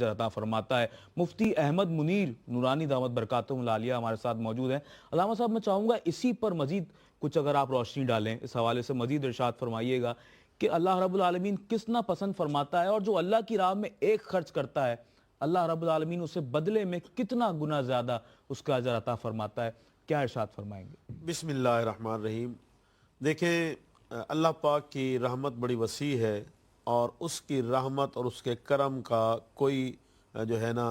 عطا فرماتا ہے۔ مفتی احمد منیر نورانی دامت برکاتہم العالیہ ہمارے ساتھ موجود ہیں۔ علامہ صاحب میں چاہوں گا اسی پر مزید کچھ اگر آپ روشنی ڈالیں، اس حوالے سے مزید ارشاد فرمائیے گا کہ اللہ رب العالمین کس نہ پسند فرماتا ہے، اور جو اللہ کی راہ میں ایک خرچ کرتا ہے اللہ رب العالمین اسے بدلے میں کتنا گنا زیادہ اس کا اجر عطا فرماتا ہے، کیا ارشاد فرمائیں گے؟ بسم اللہ الرحمن الرحیم۔ دیکھیں، اللہ پاک کی رحمت بڑی وسیع ہے، اور اس کی رحمت اور اس کے کرم کا کوئی جو ہے نا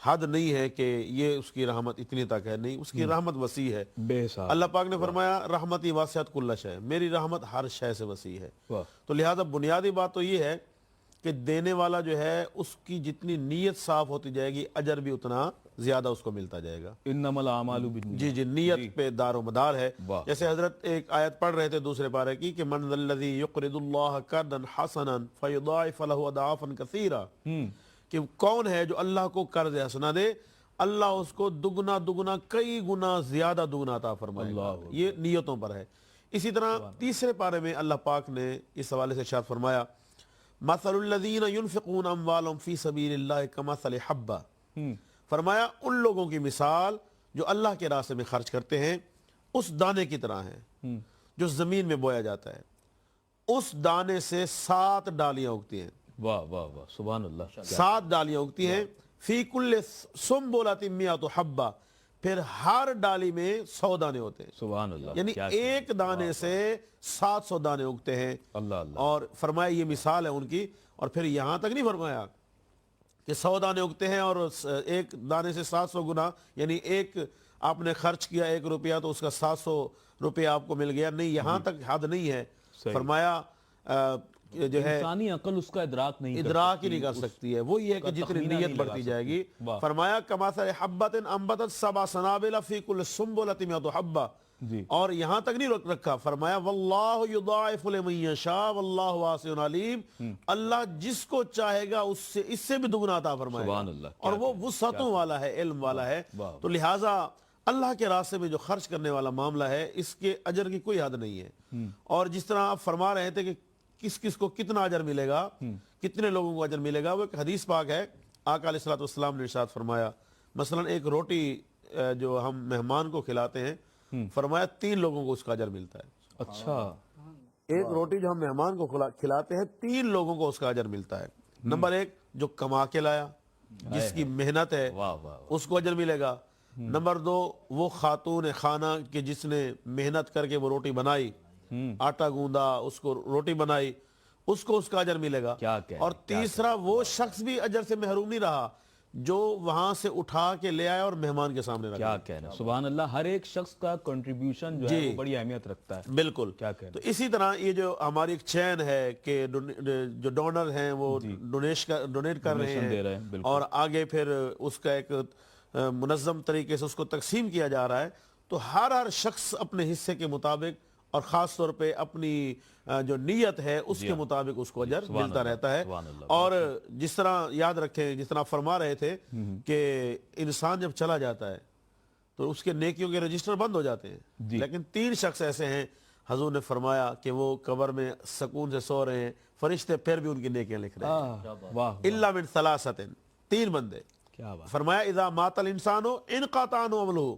حد نہیں ہے کہ یہ اس کی رحمت اتنی تک ہے، نہیں، اس کی رحمت وسیع ہے۔ بے حساب۔ اللہ پاک نے فرمایا رحمتی واسعت کل شے، میری رحمت ہر شے سے وسیع ہے۔ تو لہذا بنیادی بات تو یہ ہے کہ دینے والا جو ہے اس کی جتنی نیت صاف ہوتی جائے گی اجر بھی اتنا زیادہ اس کو ملتا جائے گا۔ انما الاعمال بالنیات۔ جی نیت پہ دار و مدار ہے۔ جیسے حضرت ایک آیت پڑھ رہے تھے دوسرے پارے کی کہ من ذا الذی یقرض اللہ قرضا حسنا فیضاعف له اضعافا کثیرا، کہ کون ہے جو اللہ کو قرض حسنہ دے، اللہ اس کو دگنا دگنا کئی گنا زیادہ دگنا عطا فرمائے گا۔ یہ نیتوں پر ہے۔ اسی طرح تیسرے پارے میں اللہ پاک نے اس حوالے سے ارشاد فرمایا مثل الذین ينفقون اموالهم فی سبیل اللہ کمثل حبہ، فرمایا ان لوگوں کی مثال جو اللہ کے راستے میں خرچ کرتے ہیں اس دانے کی طرح ہے جو زمین میں بویا جاتا ہے، اس دانے سے 7 ڈالیاں اگتی ہیں۔ واہ واہ واہ، سبحان اللہ۔ 7 ڈالیاں اگتی ہیں، فی کل سنبلۃ مئۃ حبہ، پھر ہر ڈالی میں 100 دانے ہوتے ہیں۔ سبحان اللہ، یعنی ایک دانے سے 700 دانے اگتے ہیں۔ اللہ اللہ۔ اور فرمایا یہ مثال ہے ان کی، اور پھر یہاں تک نہیں فرمایا کہ 100 دانے اگتے ہیں اور ایک دانے سے 700 گنا، یعنی ایک آپ نے خرچ کیا 1 روپیہ تو اس کا 700 روپیہ آپ کو مل گیا، نہیں، یہاں تک حد نہیں ہے۔ فرمایا جو ہے انسانی عقل اس کا ادراک نہیں ادراک ہی نہیں کر سکتی ہے، وہ یہ ہے کہ جتنی نیت بڑھتی جائے گی۔ فرمایا کمثل حبۃ انبتت 7 سنابل فی کل سنبلۃ مئۃ حبہ، اور یہاں تک نہیں رکھا، فرمایا واللہ یضاعف لمن یشاء واللہ واسع علیم، اللہ جس کو چاہے گا اس سے بھی دگنا عطا فرمائے گا، اور وہ وسعتوں والا ہے، علم والا ہے۔ تو لہٰذا اللہ کے راستے میں جو خرچ کرنے والا معاملہ ہے اس کے اجر کی کوئی حد نہیں ہے۔ اور جس طرح آپ فرما رہے تھے کہ کس کس کو کتنا اجر ملے گا، کتنے لوگوں کو اجر ملے گا، وہ ایک حدیث پاک ہے، آقا علیہ الصلوۃ والسلام نے ارشاد فرمایا مثلا ایک روٹی جو ہم مہمان کو کھلاتے ہیں، فرمایا 3 لوگوں کو اس کا اجر ملتا ہے۔ اچھا، ایک روٹی جو ہم مہمان کو کھلاتے ہیں 3 لوگوں کو اس کا اجر ملتا ہے۔ نمبر 1 جو کما کے لایا، جس کی محنت ہے، اس کو اجر ملے گا۔ نمبر 2 وہ خاتون خانہ کہ جس نے محنت کر کے وہ روٹی بنائی، آٹا گوندا، اس کو روٹی بنائی، اس کو اس کا اجر ملے گا۔ اور تیسرا وہ شخص بھی اجر سے محروم نہیں رہا جو وہاں سے اٹھا کے لے آیا اور مہمان کے سامنے رکھا۔ کیا کہہ رہے ہیں، سبحان اللہ، ہر ایک شخص کا کنٹریبیوشن جو ہے وہ بڑی اہمیت رکھتا ہے۔ بالکل۔ تو اسی طرح یہ جو ہماری ایک چین ہے کہ جو ڈونر ہیں وہ ڈونیٹ کر رہے ہیں، اور آگے پھر اس کا ایک منظم طریقے سے اس کو تقسیم کیا جا رہا ہے، تو ہر شخص اپنے حصے کے مطابق اور خاص طور پہ اپنی جو نیت ہے اس کے مطابق اس کو اجر ملتا رہتا ہے۔ اور جس طرح یاد رکھیں، جس طرح فرما رہے تھے کہ انسان جب چلا جاتا ہے تو اس کے نیکیوں کے رجسٹر بند ہو جاتے ہیں، لیکن 3 شخص ایسے ہیں حضور نے فرمایا کہ وہ قبر میں سکون سے سو رہے ہیں، فرشتے پھر بھی ان کی نیکیاں لکھ رہے ہیں۔ الا من 3 3 بندے، فرمایا اذا مات الانسان انقطع عنہ عملہ،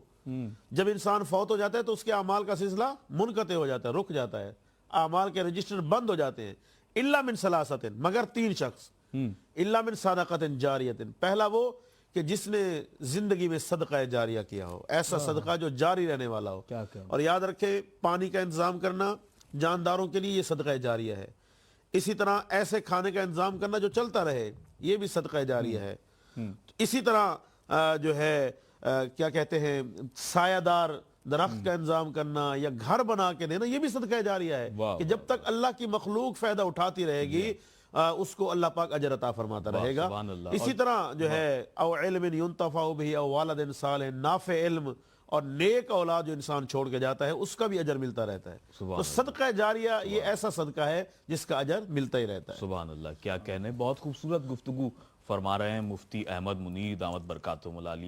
جب انسان فوت ہو جاتا ہے تو اس کے اعمال کا سلسلہ منقطع ہو جاتا ہے، رک جاتا ہے، اعمال کے رجسٹر بند ہو جاتے ہیں۔ الا من 3 مگر 3 شخص، الا من صدقۃ جاریۃ، پہلا وہ کہ جس نے زندگی میں صدقہ جاریہ کیا ہو، ایسا صدقہ جو جاری رہنے والا ہو۔ اور یاد رکھیں پانی کا انتظام کرنا جانداروں کے لیے یہ صدقہ جاریہ ہے، اسی طرح ایسے کھانے کا انتظام کرنا جو چلتا رہے یہ بھی صدقہ جاریہ ہے۔ اسی طرح جو ہے کیا کہتے ہیں سایہ دار درخت کا انتظام کرنا یا گھر بنا کے دینا، یہ بھی صدقہ جاریہ ہے کہ جب تک اللہ کی مخلوق فائدہ اٹھاتی رہے گی اس کو اللہ پاک اجر عطا فرماتا رہے گا۔ اسی طرح جو ہے او علم ينتفع به او والد صالح، نافع علم اور نیک اولاد جو انسان چھوڑ کے جاتا ہے اس کا بھی اجر ملتا رہتا ہے۔ تو صدقہ جاریہ یہ ایسا صدقہ ہے جس کا اجر ملتا ہی رہتا ہے۔ سبحان اللہ، کیا کہنے، بہت خوبصورت گفتگو فرما رہے ہیں مفتی احمد منیر دامت برکاتہم العالیہ۔